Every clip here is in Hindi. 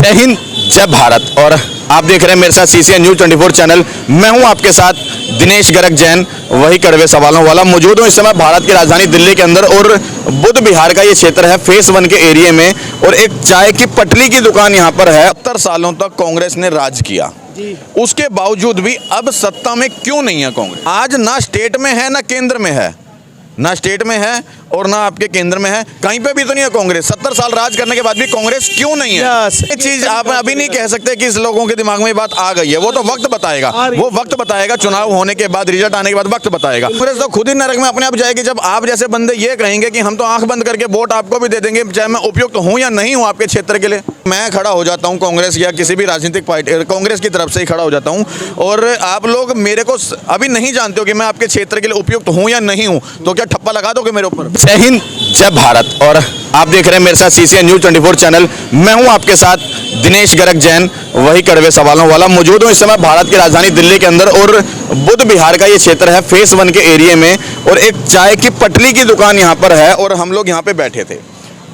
जय हिंद, जय भारत। और आप देख रहे हैं मेरे साथ CCN न्यूज़ 24 चैनल। मैं हूं आपके साथ दिनेश गर्ग जैन, वही कड़वे सवालों वाला। मौजूद हूं इस समय भारत की राजधानी दिल्ली के अंदर और बुद्ध विहार का ये क्षेत्र है फेस 1 के एरिया में। और एक चाय की पटली की दुकान यहाँ पर है। 70 सालों तक कांग्रेस ने राज किया, उसके बावजूद भी अब सत्ता में क्यों नहीं है कांग्रेस? आज ना स्टेट में है ना केंद्र में है, ना स्टेट में है और ना आपके केंद्र में है, कहीं पे भी तो नहीं है कांग्रेस। 70 साल राज करने के बाद भी कांग्रेस क्यों नहीं है? ये चीज आप अभी नहीं कह सकते कि इस लोगों के दिमाग में ये बात आ गई है। वो तो वक्त बताएगा, वो वक्त बताएगा। चुनाव होने के बाद, रिजल्ट आने के बाद वक्त बताएगा। कांग्रेस तो खुद ही नरक में अपने आप जाएगी जब आप जैसे बंदे ये कहेंगे कि हम तो आंख बंद करके वोट आपको भी दे देंगे, चाहे मैं उपयुक्त हूं या नहीं हूं आपके क्षेत्र के लिए। मैं खड़ा हो जाता हूं कांग्रेस या किसी भी राजनीतिक पार्टी, कांग्रेस की तरफ से ही खड़ा हो जाता हूं। और आप लोग मेरे को अभी नहीं जानते हो कि मैं आपके क्षेत्र के लिए उपयुक्त हूं या नहीं हूं, तो क्या ठप्पा लगा दोगे मेरे ऊपर? जय हिंद, जय भारत। और आप देख रहे हैं मेरे साथ CCN न्यूज़ 24 चैनल। मैं हूं आपके साथ दिनेश गर्ग जैन, वही कड़वे सवालों वाला। मौजूद हूं इस समय भारत की राजधानी दिल्ली के अंदर और बुद्ध विहार का ये क्षेत्र है फेस 1 के एरिया में। और एक चाय की पटली की दुकान यहाँ पर है और हम लोग यहाँ पे बैठे थे।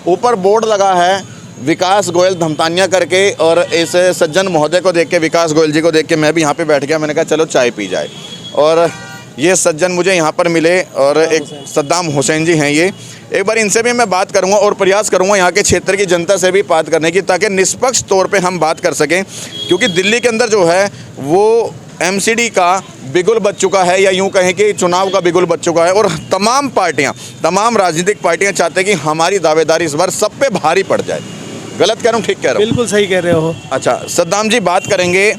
ऊपर बोर्ड लगा है विकास गोयल धमतानिया करके, और इस सज्जन महोदय को देख के, विकास गोयल जी को देख के मैं भी यहाँ पे बैठ गया। मैंने कहा चलो चाय पी जाए। और ये सज्जन मुझे यहाँ पर मिले और एक सद्दाम हुसैन जी हैं ये। एक बार इनसे भी मैं बात करूँगा और प्रयास करूँगा यहाँ के क्षेत्र की जनता से भी बात करने की, ताकि निष्पक्ष तौर पे हम बात कर सकें। क्योंकि दिल्ली के अंदर जो है वो MCD का बिगुल बच चुका है, या यूँ कहें कि चुनाव का बिगुल बच चुका है। और तमाम पार्टियाँ, तमाम राजनीतिक पार्टियाँ चाहते हैं कि हमारी दावेदारी इस बार सब पे भारी पड़ जाए। गलत कह रहा हूँ, ठीक कह रहा हूँ? बिल्कुल सही कह रहे हो। अच्छा सद्दाम जी, बात करेंगे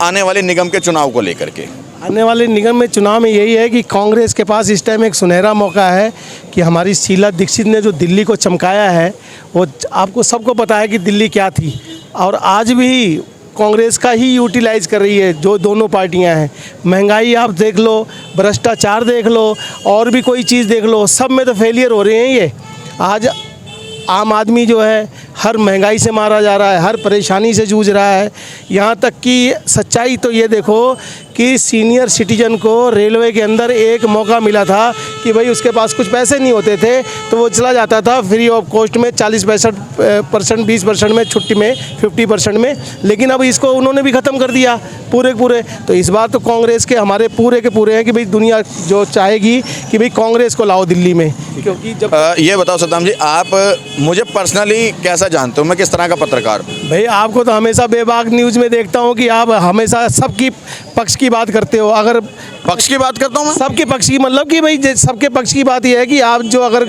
आने वाले निगम के चुनाव को लेकर के। आने वाले निगम में चुनाव में यही है कि कांग्रेस के पास इस टाइम एक सुनहरा मौका है कि हमारी शीला दीक्षित ने जो दिल्ली को चमकाया है, वो आपको सबको पता है कि दिल्ली क्या थी, और आज भी कांग्रेस का ही यूटिलाइज कर रही है जो दोनों पार्टियां हैं। महंगाई आप देख लो, भ्रष्टाचार देख लो, और भी कोई चीज़ देख लो, सब में तो फेलियर हो रहे हैं। ये आज आम आदमी जो है हर महंगाई से मारा जा रहा है, हर परेशानी से जूझ रहा है। यहाँ तक कि सच्चाई तो ये देखो कि सीनियर सिटीजन को रेलवे के अंदर एक मौका मिला था कि भाई उसके पास कुछ पैसे नहीं होते थे तो वो चला जाता था फ्री ऑफ कॉस्ट में 40-65%, 20% में, छुट्टी में 50% में। लेकिन अब इसको उन्होंने भी ख़त्म कर दिया पूरे। तो इस बार तो कांग्रेस के हमारे पूरे के पूरे हैं कि भाई दुनिया जो चाहेगी कि भाई कांग्रेस को लाओ दिल्ली में। क्योंकि जब ये बताओ सद्दाम जी, आप मुझे पर्सनली कैसा जानते हो, मैं किस तरह का पत्रकार? भाई आपको तो हमेशा बेबाक न्यूज़ में देखता हूँ कि आप हमेशा सबकी पक्ष की बात करते हो। अगर पक्ष की बात करता हूँ मैं, सबके पक्ष की मतलब कि भाई सबके पक्ष की बात यह है कि आप जो अगर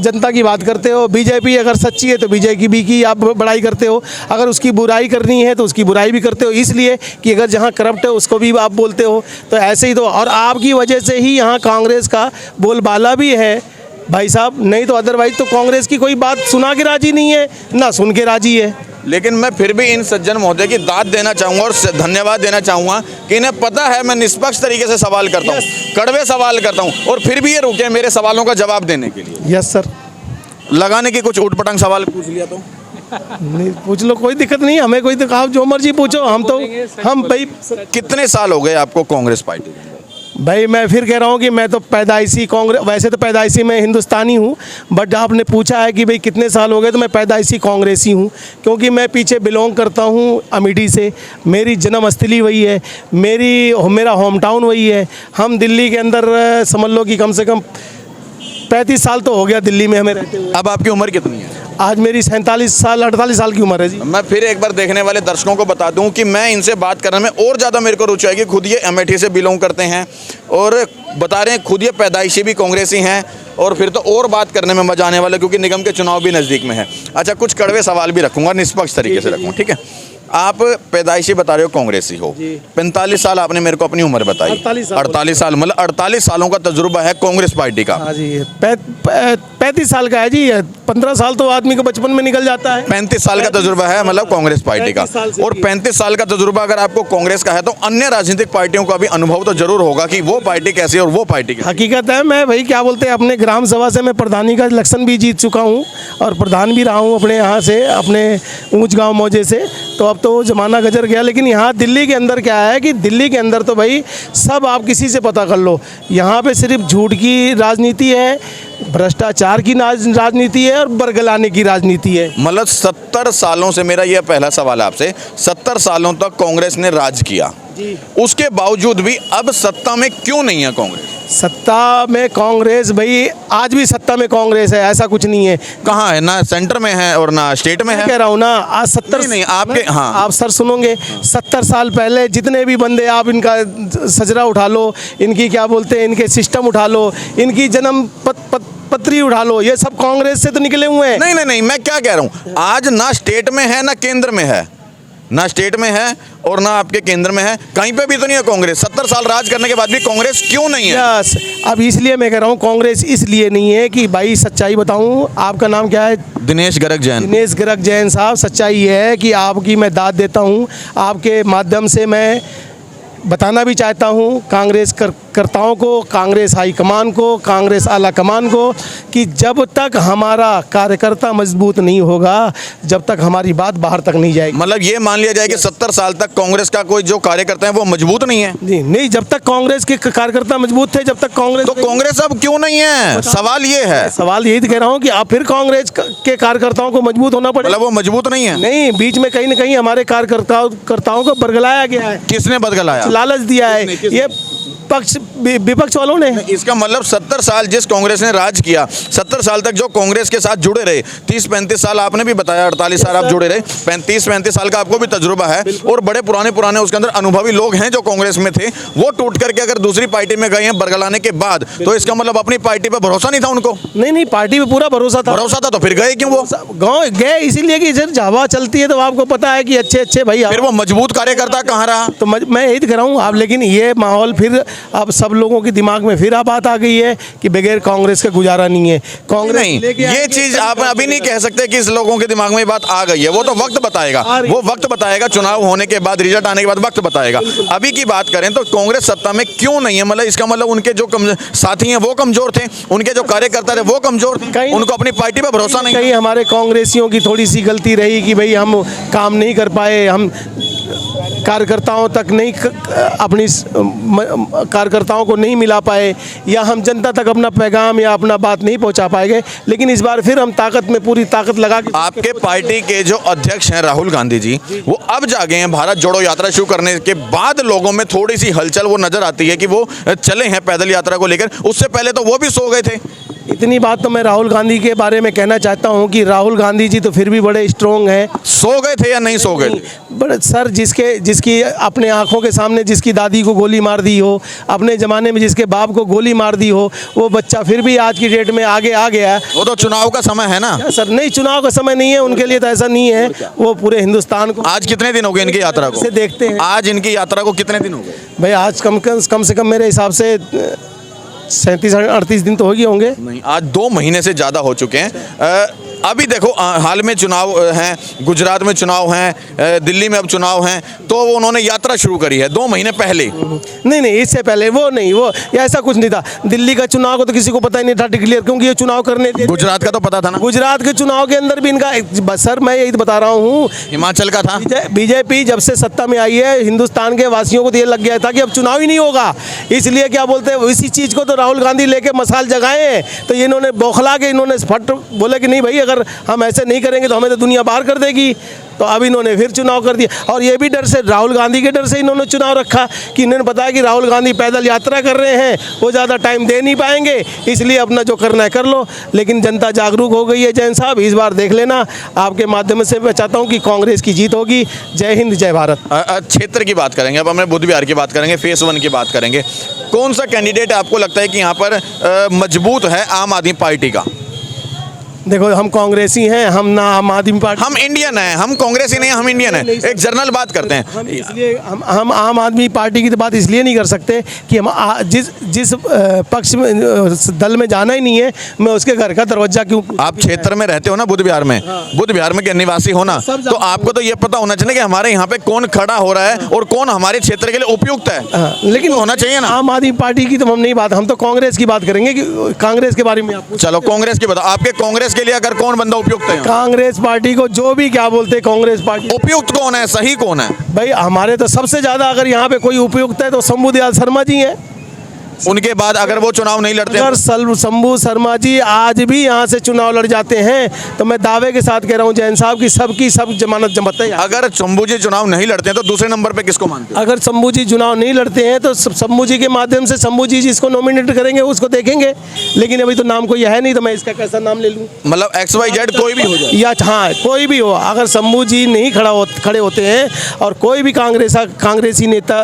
जनता की बात करते हो, बीजेपी अगर सच्ची है तो बीजेपी की आप बड़ाई करते हो, अगर उसकी बुराई करनी है तो उसकी बुराई भी करते हो, इसलिए कि अगर जहाँ करप्ट है उसको भी आप बोलते हो। तो ऐसे ही तो, और आपकी वजह से ही यहाँ कांग्रेस का बोलबाला भी है भाई साहब, नहीं तो अदरवाइज तो कांग्रेस की कोई बात सुना के राजी नहीं है, ना सुन के राजी है। लेकिन मैं फिर भी इन सज्जन महोदय की दाद देना चाहूँगा और धन्यवाद देना चाहूँगा कि इन्हें पता है मैं निष्पक्ष तरीके से सवाल करता हूँ, कड़वे सवाल करता हूँ, और फिर भी ये रुके मेरे सवालों का जवाब देने के लिए। Yes sir. लगाने की कुछ उठपटांग सवाल पूछ लिया तो नहीं पूछ लो, कोई दिक्कत नहीं, हमें कोई आप जो मर्जी पूछो। हम भाई कितने साल हो गए आपको कांग्रेस पार्टी में? भाई मैं फिर कह रहा हूँ कि मैं तो पैदाइशी कांग्रेस, वैसे तो पैदाइशी मैं हिंदुस्तानी हूँ, बट आपने पूछा है कि भाई कितने साल हो गए, तो मैं पैदाइशी कांग्रेसी हूँ। क्योंकि मैं पीछे बिलोंग करता हूँ अमेठी से, मेरी जन्मस्थली वही है, मेरा होम टाउन वही है। हम दिल्ली के अंदर समझ लो कि कम से कम 35 साल तो हो गया दिल्ली में हमें रहते हुए। अब आपकी उम्र कितनी है? आज मेरी 48 साल की उम्र है जी। मैं फिर एक बार देखने वाले दर्शकों को बता दूं कि मैं इनसे बात करने में और ज़्यादा मेरे को रुचि आएगी। खुद ये अमेठी से बिलोंग करते हैं और बता रहे हैं खुद ये पैदाइशी भी कांग्रेसी हैं, और फिर तो और बात करने में मजा आने वाला, क्योंकि निगम के चुनाव भी नज़दीक में है। अच्छा, कुछ कड़वे सवाल भी रखूँगा, निष्पक्ष तरीके से रखूँगा, ठीक है? आप पैदाइशी बता रहे हो कांग्रेसी हो, 45 साल आपने मेरे को अपनी उम्र बताई। 48 साल, मतलब 48 सालों का तजुर्बा है कांग्रेस पार्टी का। हाँ जी, 35 साल का है जी। 15 साल तो आदमी को बचपन में निकल जाता है। 35 साल का तजुर्बा है मतलब कांग्रेस पार्टी का। और 35 साल का तजुर्बा अगर आपको कांग्रेस का है तो अन्य राजनीतिक पार्टियों का भी अनुभव तो जरूर होगा कि वो पार्टी कैसी है और वो पार्टी कैसी। हकीकत है, मैं भाई क्या बोलते हैं, अपने ग्राम सभा से मैं प्रधानी का इलेक्शन भी जीत चुका हूँ और प्रधान भी रहा हूँ अपने यहाँ से, अपने ऊंच गाँव मौजे से। तो अब तो ज़माना गजर गया। लेकिन यहाँ दिल्ली के अंदर क्या है कि दिल्ली के अंदर तो भाई सब आप किसी से पता कर लो, यहाँ पे सिर्फ झूठ की राजनीति है, भ्रष्टाचार की राजनीति है और बरगलाने की राजनीति है। मतलब 70 सालों से, मेरा यह पहला सवाल है आपसे, 70 सालों तक कांग्रेस ने राज किया, उसके बावजूद भी अब सत्ता में क्यों नहीं है कांग्रेस? सत्ता में कांग्रेस, भाई आज भी सत्ता में कांग्रेस है, ऐसा कुछ नहीं है। कहाँ है? ना सेंटर में है और ना स्टेट में है। कह रहा हूँ ना, आज 70 नहीं, आपके, हाँ, आप सर सुनोगे, 70 साल पहले जितने भी बंदे, आप इनका सजरा उठा लो, इनकी क्या बोलते हैं, इनके सिस्टम उठा लो, इनकी जन्म पत्री उठा लो, ये सब कांग्रेस से तो निकले हुए हैं। नहीं नहीं नहीं, मैं क्या कह रहा हूँ, आज ना स्टेट में है ना केंद्र में है, ना स्टेट में है और ना आपके केंद्र में है, कहीं पे भी तो नहीं है कांग्रेस। 70 साल राज करने के बाद भी कांग्रेस क्यों नहीं है? यस, अब इसलिए मैं कह रहा हूँ कांग्रेस इसलिए नहीं है कि भाई सच्चाई बताऊँ, आपका नाम क्या है? दिनेश गर्ग जैन। दिनेश गर्ग जैन साहब, सच्चाई ये है कि आपकी मैं दाद देता हूँ, आपके माध्यम से मैं बताना भी चाहता हूँ कांग्रेस कर्ताओं को, कांग्रेस हाईकमान को, कांग्रेस आला कमान को, कि जब तक हमारा कार्यकर्ता मजबूत नहीं होगा, जब तक हमारी बात बाहर तक नहीं जाएगी। मतलब ये मान लिया जाए कि 70 साल तक कांग्रेस का कोई जो कार्यकर्ता है वो मजबूत नहीं है? जी नहीं, जब तक कांग्रेस के कार्यकर्ता मजबूत थे, जब तक कांग्रेस, तो कांग्रेस अब क्यों नहीं है? सवाल ये है। सवाल यही तो कह रहा हूँ कि आप फिर कांग्रेस के कार्यकर्ताओं को मजबूत होना पड़ेगा। मतलब वो मजबूत नहीं है? नहीं, बीच में कहीं ना कहीं हमारे कार्यकर्ताओं को बरगलाया गया है। किसने बदगलाया? लालच दिया है ये पक्ष विपक्ष वालों ने। इसका मतलब 70 साल जिस कांग्रेस ने राज किया, 70 साल तक जो कांग्रेस के साथ जुड़े रहे, 30-35 साल आपने भी बताया, 48 साल आप जुड़े रहे, 35-35 साल का आपको भी तजुर्बा है और बड़े पुराने उसके अंदर अनुभवी लोग हैं जो कांग्रेस में थे, वो टूट करके अगर दूसरी पार्टी में गए हैं बरगलाने के बाद, तो इसका मतलब अपनी पार्टी पर भरोसा नहीं था उनको? नहीं, पार्टी पे पूरा भरोसा था तो फिर गए क्यों? वो गाँव गए इसीलिए कि जब हवा चलती है तो आपको पता है कि अच्छे भाई, फिर वो मजबूत कार्यकर्ता कहाँ रहा? तो मैं यही कह रहा हूँ आप, लेकिन ये माहौल फिर अब सब लोगों के दिमाग में फिर बात आ गई है कि बगैर कांग्रेस का गुजारा नहीं है। कांग्रेस नहीं, ये चीज आप अभी नहीं कह सकते कि इस लोगों के दिमाग में ये बात आ गई है, वो तो वक्त बताएगा, वो वक्त बताएगा, चुनाव होने के बाद, रिजल्ट आने के बाद वक्त बताएगा। अभी की बात करें तो कांग्रेस सत्ता में क्यों नहीं है? मतलब इसका मतलब उनके जो साथी हैं वो कमजोर थे, उनके जो कार्यकर्ता थे वो कमजोर थे, उनको अपनी पार्टी पर भरोसा नहीं। कहीं हमारे कांग्रेसियों की थोड़ी सी गलती रही कि भाई हम काम नहीं कर पाए, हम कार्यकर्ताओं तक नहीं, अपनी कार्यकर्ताओं को नहीं मिला पाए, या हम जनता तक अपना पैगाम या अपना बात नहीं पहुंचा पाएंगे। लेकिन इस बार फिर हम ताकत में पूरी ताकत लगा के, आपके पार्टी के जो अध्यक्ष हैं राहुल गांधी जी, वो अब जागे हैं। भारत जोड़ो यात्रा शुरू करने के बाद लोगों में थोड़ी सी हलचल वो नजर आती है कि वो चले हैं पैदल यात्रा को लेकर, उससे पहले तो वो भी सो गए थे। इतनी बात तो मैं राहुल गांधी के बारे में कहना चाहता हूं कि राहुल गांधी जी तो फिर भी बड़े स्ट्रोंग हैं। सो गए थे या नहीं सो गए? बड़े सर, जिसकी अपने आंखों के सामने जिसकी दादी को गोली मार दी हो, अपने ज़माने में जिसके बाप को गोली मार दी हो, वो बच्चा फिर भी आज की डेट में आगे आ गया। वो तो चुनाव का समय है ना सर? नहीं, चुनाव का समय नहीं है उनके लिए, तो ऐसा नहीं है, वो पूरे हिंदुस्तान को। आज कितने दिन हो गए इनकी यात्रा को? देखते हैं आज इनकी यात्रा को कितने दिन हो गए भाई? आज कम से कम मेरे हिसाब से 37-38 दिन तो हो गए होंगे। नहीं, आज 2 महीने से ज़्यादा हो चुके हैं। अभी देखो हाल में चुनाव हैं, गुजरात में चुनाव हैं, दिल्ली में अब चुनाव हैं, तो उन्होंने यात्रा शुरू करी है 2 महीने पहले। नहीं, इससे पहले वो ऐसा कुछ नहीं था। दिल्ली का चुनाव को तो किसी को पता ही नहीं था डिक्लेयर, क्योंकि ये चुनाव करने थे। गुजरात का तो पता था ना? गुजरात के चुनाव के अंदर भी इनका, सर मैं यही बता रहा हूँ, हिमाचल का था। बीजेपी जब से सत्ता में आई है, हिंदुस्तान के वासियों को तो ये लग गया था कि अब चुनाव ही नहीं होगा, इसलिए क्या बोलते हैं, इसी चीज़ को तो राहुल गांधी लेके मसाल जगाए हैं। तो इन्होंने बौखला के इन्होंने फट बोले कि नहीं भाई, अगर हम ऐसे नहीं करेंगे तो हमें तो दुनिया बाहर कर देगी। तो अब इन्होंने फिर चुनाव कर दिया, और ये भी डर से, राहुल गांधी के डर से इन्होंने चुनाव रखा कि इन्होंने बताया कि राहुल गांधी पैदल यात्रा कर रहे हैं, वो ज़्यादा टाइम दे नहीं पाएंगे, इसलिए अपना जो करना है कर लो। लेकिन जनता जागरूक हो गई है जैन साहब, इस बार देख लेना। आपके माध्यम से मैं चाहता हूँ कि कांग्रेस की जीत होगी। जय हिंद, जय भारत। क्षेत्र की बात करेंगे, अब हमें बुध विहार की बात करेंगे, फेस 1 की बात करेंगे। कौन सा कैंडिडेट आपको लगता है कि यहाँ पर मजबूत है आम आदमी पार्टी का? देखो, हम कांग्रेसी हैं, हम ना आम आदमी पार्टी। हम इंडियन हैं, हम कांग्रेसी नहीं, हम इंडियन हैं। एक जर्नल बात करते हैं। इसलिए हम आम आदमी पार्टी की तो बात इसलिए नहीं कर सकते कि हम जिस पक्ष में, दल में जाना ही नहीं है, मैं उसके घर का दरवाजा क्यों? आप क्षेत्र में रहते हो ना, बुध विहार में, बुध विहार में के निवासी होना, तो आपको तो ये पता होना चाहिए कि हमारे यहाँ पे कौन खड़ा हो रहा है और कौन हमारे क्षेत्र के लिए उपयुक्त है। लेकिन होना चाहिए ना। आम आदमी पार्टी की तो हम नहीं बात, हम तो कांग्रेस की बात करेंगे कि कांग्रेस के बारे में आप। चलो कांग्रेस की बताओ, आपके कांग्रेस के लिए अगर कौन बंदा उपयुक्त है? कांग्रेस पार्टी को जो भी क्या बोलते हैं, कांग्रेस पार्टी उपयुक्त कौन है, सही कौन है? भाई हमारे तो सबसे ज्यादा अगर यहाँ पे कोई उपयुक्त है तो शंभू दयाल शर्मा जी हैं। उनके बाद अगर वो चुनाव नहीं लड़ते अगर शंभू शर्मा जी आज भी यहाँ से चुनाव लड़ जाते हैं तो मैं दावे के साथ कह रहा हूँ जैन साहब की सब जमानत जमत है। अगर शंभू जी चुनाव नहीं लड़ते हैं तो दूसरे नंबर पे किसको मानते हो? अगर शंभू जी चुनाव नहीं लड़ते हैं तो शंभू जी के माध्यम से शंभू जी जिसको नॉमिनेट करेंगे उसको देखेंगे, लेकिन अभी तो नाम कोई है नहीं तो मैं इसका कैसा नाम ले लूँ? मतलब XYZ कोई भी हो जाए या हाँ कोई भी हो, अगर शंभू जी नहीं खड़े होते हैं और कोई भी कांग्रेसी नेता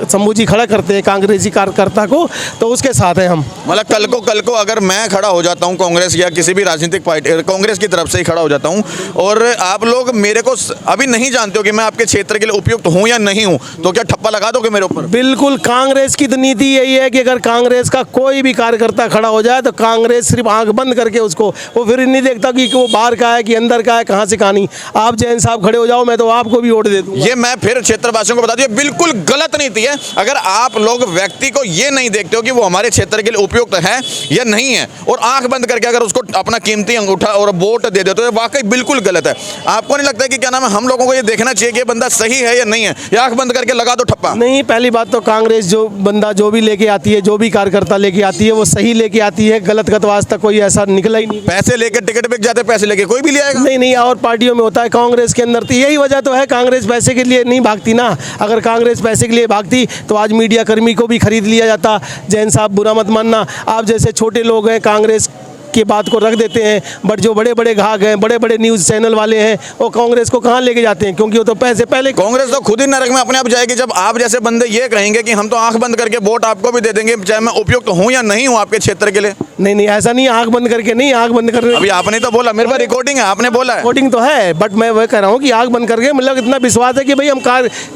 शंभू जी खड़ा करते हैं कांग्रेसी कार्यकर्ता को, तो उसके साथ है हम। मतलब कल को अगर मैं खड़ा हो जाता हूं कांग्रेस या किसी भी राजनीतिक पार्टी कांग्रेस की तरफ से ही खड़ा हो जाता हूं और आप लोग मेरे को अभी नहीं जानते हो कि मैं आपके क्षेत्र के लिए उपयुक्त हूं या नहीं हूं, तो क्या ठप्पा लगा दोगे मेरे ऊपर? बिल्कुल, कांग्रेस की तो नीति यही है कि अगर कांग्रेस का कोई भी कार्यकर्ता खड़ा हो जाए तो कांग्रेस सिर्फ आंख बंद करके उसको, वो फिर नहीं देखता कि वो बाहर का है कि अंदर का है, कहाँ से कहानी। आप जैन साहब खड़े हो जाओ मैं तो आपको भी वोट दे दूंगा। ये मैं फिर क्षेत्रवासियों को बता दूं, बिल्कुल गलत नीति है। अगर आप लोग व्यक्ति को ये नहीं देखते हो कि वो हमारे क्षेत्र के लिए उपयुक्त है या नहीं है और आंख बंद करके अगर उसको अपना कीमती अंगूठा और वोट दे देते हो, वाकई बिल्कुल गलत है। आपको नहीं लगता है कि क्या नाम है, हम लोगों को ये देखना चाहिए कि ये बंदा सही है या नहीं है, या आंख बंद करके लगा दो ठप्पा? नहीं, पहली बात तो कांग्रेस जो बंदा जो भी लेके आती है, जो भी कार्यकर्ता लेके आती है वो सही लेके आती है, गलत आज तक कोई ऐसा निकला ही नहीं। पैसे लेके टिकट बिक जाते, पैसे लेके कोई भी ले आएगा? नहीं, और पार्टियों में होता है, कांग्रेस के अंदर तो यही वजह तो है, कांग्रेस पैसे के लिए नहीं भागती ना। अगर कांग्रेस पैसे के लिए भागती तो आज मीडिया कर्मी को भी खरीद लिया जाता। जैन साहब बुरा मत मानना, आप जैसे छोटे लोग हैं कांग्रेस की बात को रख देते हैं, बट जो बड़े बड़े घाघ हैं, बड़े बड़े न्यूज़ चैनल वाले हैं, वो कांग्रेस को कहाँ लेके जाते हैं, क्योंकि वो तो पैसे पहले। कांग्रेस तो खुद ही नरक में अपने आप जाएगी जब आप जैसे बंदे ये कहेंगे कि हम तो आंख बंद करके वोट आपको भी दे देंगे चाहे मैं उपयुक्त हूं या नहीं हूं आपके क्षेत्र के लिए। नहीं, ऐसा नहीं, आंख बंद करके नहीं, आंख बंद करके अभी आपने तो बोला, मेरे पास रिकॉर्डिंग है, आपने बोला है। रिकॉर्डिंग तो है, बट मैं वह कह रहा हूँ कि आंख बंद करके, मतलब इतना विश्वास है कि भाई हम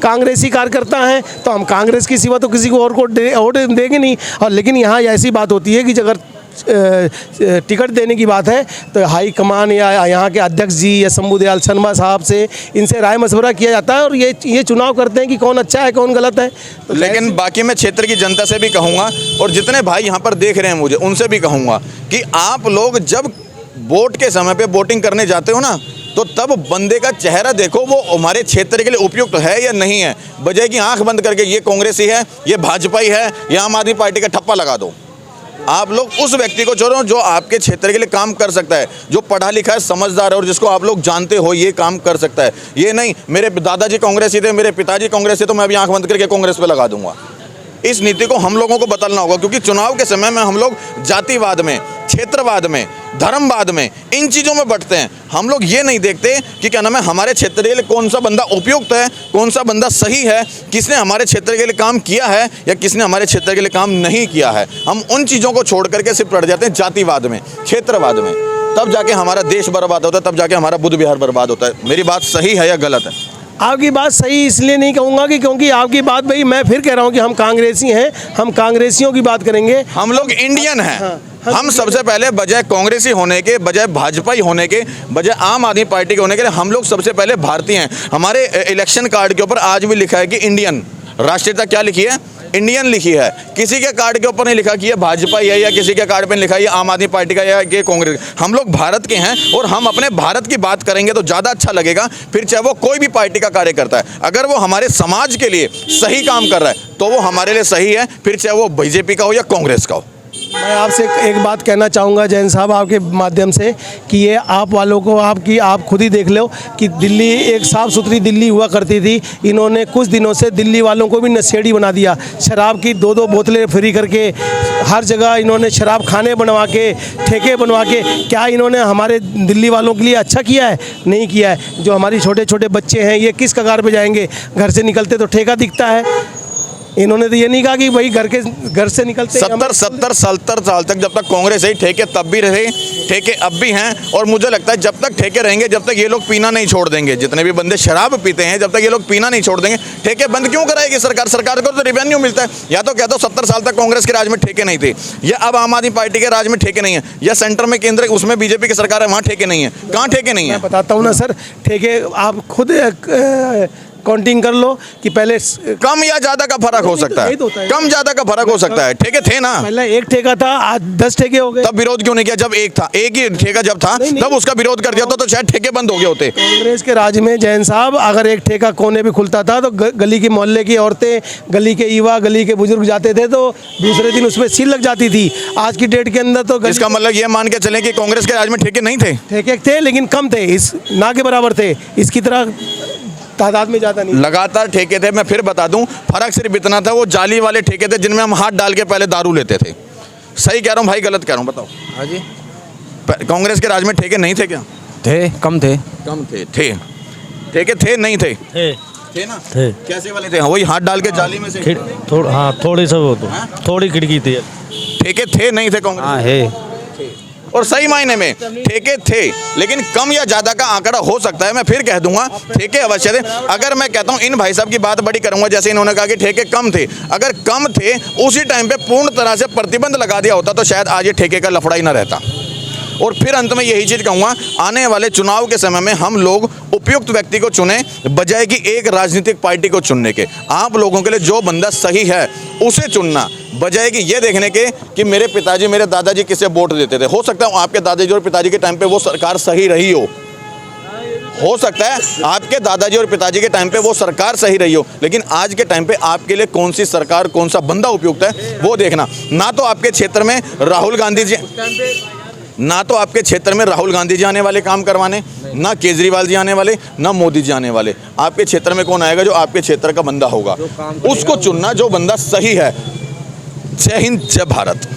कांग्रेसी कार्यकर्ता हैं तो हम कांग्रेस की सिवा तो किसी को और को वोट देंगे नहीं। और लेकिन यहाँ ऐसी बात होती है कि अगर टिकट देने की बात है तो हाई कमान या यहाँ के अध्यक्ष जी या शंभू दयाल शर्मा साहब से इनसे राय मशवरा किया जाता है और ये चुनाव करते हैं कि कौन अच्छा है कौन गलत है। तो लेकिन बाकी मैं क्षेत्र की जनता से भी कहूँगा और जितने भाई यहाँ पर देख रहे हैं मुझे उनसे भी कहूँगा कि आप लोग जब वोट के समय पे वोटिंग करने जाते हो ना, तो तब बंदे का चेहरा देखो वो हमारे क्षेत्र के लिए उपयुक्त है या नहीं है, बजाय कि आंख बंद करके ये कांग्रेसी है, ये भाजपा है, ये आम आदमी पार्टी का ठप्पा लगा दो। आप लोग उस व्यक्ति को चुनो जो आपके क्षेत्र के लिए काम कर सकता है, जो पढ़ा लिखा है, समझदार है और जिसको आप लोग जानते हो ये काम कर सकता है। ये नहीं मेरे दादाजी कांग्रेसी थे, मेरे पिताजी कांग्रेसी, तो मैं अभी आंख बंद करके कांग्रेस पे लगा दूंगा। इस नीति को हम लोगों को बदलना होगा, क्योंकि चुनाव के समय में हम लोग जातिवाद में, क्षेत्रवाद में, धर्मवाद में, इन चीज़ों में बंटते हैं। हम लोग ये नहीं देखते कि क्या नाम है हमारे क्षेत्र के लिए कौन सा बंदा उपयुक्त है, कौन सा बंदा सही है, किसने हमारे क्षेत्र के लिए काम किया है या किसने हमारे क्षेत्र के लिए काम नहीं किया है। हम उन चीज़ों को छोड़ करके सिर्फ पड़ जाते हैं जातिवाद में, क्षेत्रवाद में, तब जाके हमारा देश बर्बाद होता है, तब जाके हमारा बुद्ध विहार बर्बाद होता है। मेरी बात सही है या गलत है? आपकी बात सही इसलिए नहीं कहूँगा कि क्योंकि आपकी बात, भाई मैं फिर कह रहा हूँ कि हम कांग्रेसी हैं, हम कांग्रेसियों की बात करेंगे। हम लोग इंडियन हैं। हाँ, हम सबसे पहले बजाय कांग्रेसी होने के, बजाय भाजपाई होने के, बजाय आम आदमी पार्टी के होने के, हम लोग सबसे पहले भारतीय हैं। हमारे इलेक्शन कार्ड के ऊपर आज भी लिखा है कि इंडियन, राष्ट्रीयता क्या लिखी है? इंडियन लिखी है। किसी के कार्ड के ऊपर नहीं लिखा कि ये भाजपा है या किसी के कार्ड पे नहीं लिखा ये आम आदमी पार्टी का या ये कांग्रेस। हम लोग भारत के हैं और हम अपने भारत की बात करेंगे तो ज़्यादा अच्छा लगेगा। फिर चाहे वो कोई भी पार्टी का कार्य करता है, अगर वो हमारे समाज के लिए सही काम कर रहा है तो वो हमारे लिए सही है, फिर चाहे वो बीजेपी का हो या कांग्रेस का हो। मैं आपसे एक बात कहना चाहूँगा जैन साहब आपके माध्यम से कि ये आप वालों को आप खुद ही देख लो कि दिल्ली एक साफ़ सुथरी दिल्ली हुआ करती थी, इन्होंने कुछ दिनों से दिल्ली वालों को भी नशेड़ी बना दिया। शराब की 2-2 बोतलें फ्री करके हर जगह इन्होंने शराब खाने बनवा के, ठेके बनवा के, क्या इन्होंने हमारे दिल्ली वालों के लिए अच्छा किया है? नहीं किया है। जो हमारी छोटे छोटे बच्चे हैं ये किस कगार पे जाएंगे? घर से निकलते तो ठेका दिखता है। इन्होंने तो ये नहीं कहा कि भाई घर से निकलते 70 साल तक जब तक कांग्रेस है, ठेके तब भी रहे, ठेके अब भी हैं और मुझे लगता है जब तक ठेके रहेंगे जब तक ये लोग पीना नहीं छोड़ देंगे। जितने भी बंदे शराब पीते हैं जब तक ये लोग पीना नहीं छोड़ देंगे, ठेके बंद क्यों कराएगी सरकार? सरकार को तो रेवेन्यू मिलता है। या तो कहते हो 70 साल तक कांग्रेस के राज में ठेके नहीं थे, या अब आम आदमी पार्टी के राज में ठेके नहीं है, या सेंटर में केंद्र उसमें बीजेपी की सरकार है वहाँ ठेके नहीं है। कहाँ ठेके नहीं है? मैं बताता हूँ ना सर, ठेके आप खुद काउंटिंग कर लो कि पहले कम या ज्यादा का फर्क हो सकता है, यही तो होता है। कम ज्यादा का फर्क हो सकता है। ठेके थे ना, पहले एक ठेका था, आज 10 ठेके हो गए। तब विरोध क्यों नहीं किया? जब एक था, एक ही ठेका जब था, नहीं। तब उसका विरोध कर दिया तो शायद ठेके बंद हो गए होते। कांग्रेस के राज में जैन साहब, अगर एक ठेका कोने भी खुलता था तो गली की मोहल्ले की औरतें, गली के युवा, गली के बुजुर्ग जाते थे तो दूसरे दिन उसमें सील लग जाती थी। आज की डेट के अंदर तो इसका मतलब ये मान के चलें कि कांग्रेस के राज में ठेके नहीं थे? ठेके थे लेकिन कम थे, इस ना के बराबर थे, इसकी तरह तादाद में ज़्यादा नहीं। लगातार ठेके थे। मैं फिर बता दूं, फर्क सिर्फ इतना था, वो जाली वाले ठेके थे जिनमें हम हाथ डाल के पहले दारू लेते थे। सही कह रहा हूँ भाई, गलत कह रहा हूँ? बताओ। हाँ जी, कांग्रेस के राज में ठेके नहीं थे क्या? थे, कम थे। कम थे। ठेके थे नहीं थे? थे ना? थे। कैसे वाले थे? वही हाथ डाल के जाली में से? हाँ, थोड़ी सा वो तो थोड़ी खिड़की थी। ठेके थे नहीं थे कांग्रेस? हाँ है। और सही मायने में ठेके थे, लेकिन कम या ज्यादा का आंकड़ा हो सकता है। मैं फिर कह दूंगा, ठेके अवश्य थे। अगर मैं कहता हूं, इन भाई साहब की बात बड़ी करूंगा, जैसे इन्होंने कहा कि ठेके कम थे, अगर कम थे उसी टाइम पे पूर्ण तरह से प्रतिबंध लगा दिया होता तो शायद आज ये ठेके का लफड़ा ही ना रहता। और फिर अंत में यही चीज कहूंगा, आने वाले चुनाव के समय में हम लोग उपयुक्त व्यक्ति को चुने, बजाय कि एक राजनीतिक पार्टी को चुनने के। आप लोगों के लिए जो बंदा सही है उसे चुनना, बजाय कि ये देखने के कि मेरे पिताजी, मेरे दादाजी किसे वोट देते थे। हो सकता है आपके दादाजी और पिताजी के टाइम पे वो सरकार सही रही हो सकता है आपके दादाजी और पिताजी के टाइम पे वो सरकार सही रही हो, लेकिन आज के टाइम पे आपके लिए कौन सी सरकार, कौन सा बंदा उपयुक्त है वो देखना। ना तो आपके क्षेत्र में राहुल गांधी जी आने वाले काम करवाने, ना केजरीवाल जी आने वाले, ना मोदी जी आने वाले। आपके क्षेत्र में कौन आएगा? जो आपके क्षेत्र का बंदा होगा उसको चुनना, जो बंदा सही है। जय हिंद, जय भारत।